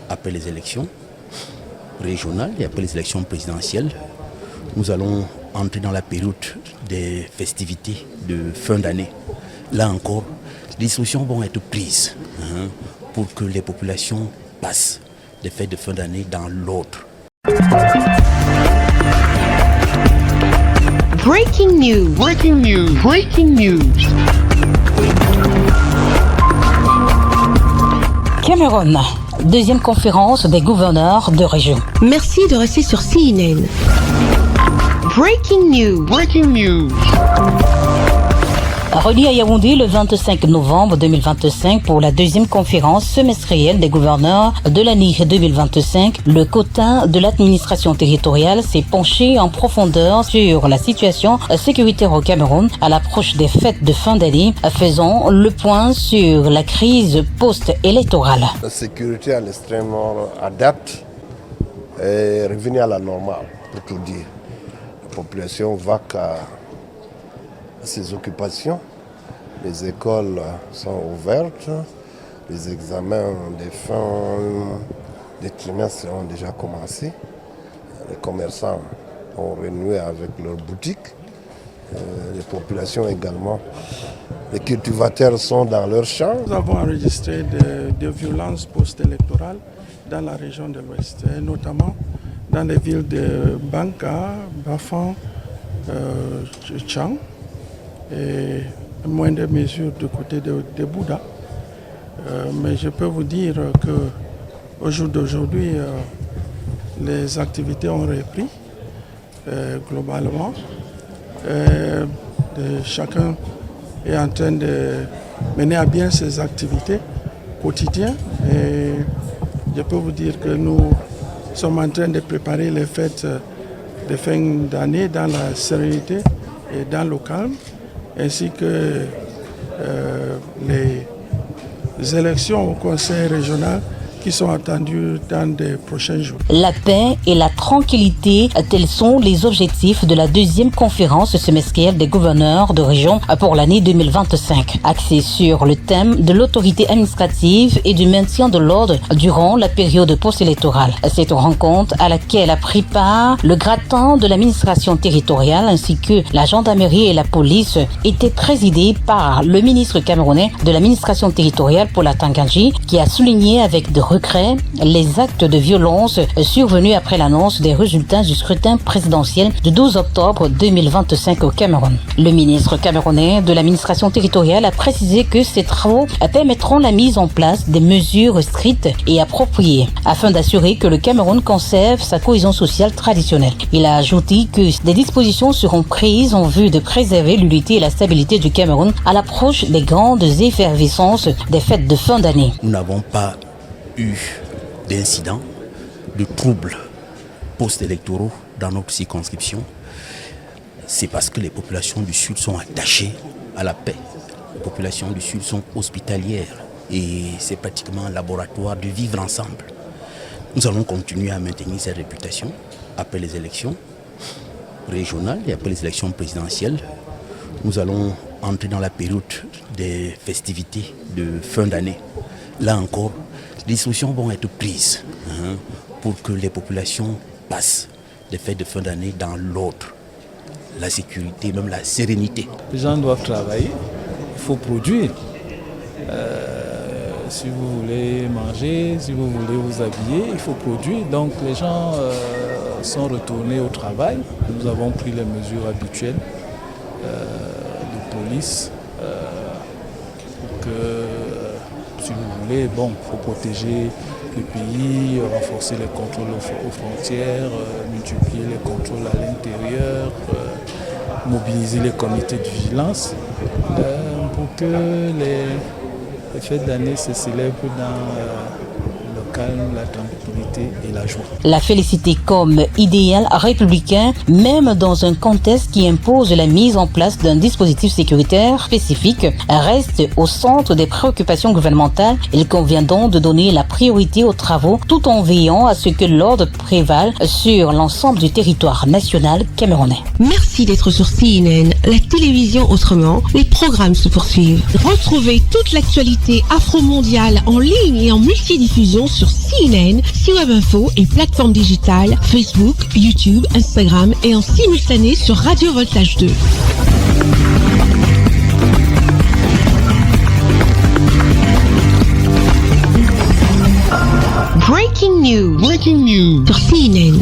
après les élections régionales et après les élections présidentielles, nous allons entrer dans la période des festivités de fin d'année. Là encore, des dispositions vont être prises pour que les populations passent des fêtes de fin d'année dans l'ordre. Breaking news. Breaking news. Breaking news. Cameroun, deuxième conférence des gouverneurs de région. Merci de rester sur CNN. Breaking news. Breaking news. Relié à Yaoundé le 25 novembre 2025 pour la deuxième conférence semestrielle des gouverneurs de l'année 2025, le quota de l'administration territoriale s'est penché en profondeur sur la situation sécuritaire au Cameroun à l'approche des fêtes de fin d'année, faisant le point sur la crise post-électorale. La sécurité à l'extrême nord adapte est revenue à la normale, pour tout dire. La population va qu'à ses occupations. Les écoles sont ouvertes, les examens des fins des trimestres ont déjà commencé. Les commerçants ont renoué avec leurs boutiques, les populations également. Les cultivateurs sont dans leurs champs. Nous avons enregistré des violences post-électorales dans la région de l'Ouest, notamment dans les villes de Banka, Bafang, Chang, et moindre mesure du côté de Bouddha. Mais je peux vous dire qu'au jour d'aujourd'hui, les activités ont repris globalement. Chacun est en train de mener à bien ses activités quotidiennes. Et je peux vous dire que nous sommes en train de préparer les fêtes de fin d'année dans la sérénité et dans le calme, ainsi que les élections au conseil régional qui sont attendues dans les prochains jours. La paix et la tranquillité, tels sont les objectifs de la deuxième conférence semestrielle des gouverneurs de région pour l'année 2025, axée sur le thème de l'autorité administrative et du maintien de l'ordre durant la période post-électorale. Cette rencontre à laquelle a pris part le gratin de l'administration territoriale ainsi que la gendarmerie et la police était présidée par le ministre camerounais de l'administration territoriale Paula Tanganji, qui a souligné avec de regret les actes de violence survenus après l'annonce des résultats du scrutin présidentiel du 12 octobre 2025 au Cameroun. Le ministre camerounais de l'administration territoriale a précisé que ces travaux permettront la mise en place des mesures strictes et appropriées afin d'assurer que le Cameroun conserve sa cohésion sociale traditionnelle. Il a ajouté que des dispositions seront prises en vue de préserver l'unité et la stabilité du Cameroun à l'approche des grandes effervescences des fêtes de fin d'année. Nous n'avons pas eu d'incidents, de troubles post-électoraux dans notre circonscription. C'est parce que les populations du Sud sont attachées à la paix. Les populations du Sud sont hospitalières et c'est pratiquement un laboratoire de vivre ensemble. Nous allons continuer à maintenir cette réputation après les élections régionales et après les élections présidentielles. Nous allons entrer dans la période des festivités de fin d'année. Là encore, des dispositions vont être prises pour que les populations passent des fêtes de fin d'année dans l'ordre, la sécurité, même la sérénité. Les gens doivent travailler, il faut produire. Si vous voulez manger, si vous voulez vous habiller, il faut produire. Donc les gens sont retournés au travail. Nous avons pris les mesures habituelles de police pour que, si vous voulez, il faut protéger le pays, renforcer les contrôles aux frontières, multiplier les contrôles à l'intérieur, mobiliser les comités de vigilance pour que les fêtes d'année se célèbrent dans le calme, la tranquillité et la joie. La félicité comme idéal républicain, même dans un contexte qui impose la mise en place d'un dispositif sécuritaire spécifique, reste au centre des préoccupations gouvernementales. Il convient donc de donner la priorité aux travaux tout en veillant à ce que l'ordre prévale sur l'ensemble du territoire national camerounais. Merci d'être sur CNN, la télévision autrement. Les programmes se poursuivent. Retrouvez toute l'actualité afro-mondiale en ligne et en multidiffusion sur sur CNN, C-Web Info et plateformes digitales, Facebook, YouTube, Instagram et en simultané sur Radio Voltage 2. Breaking news sur CNN.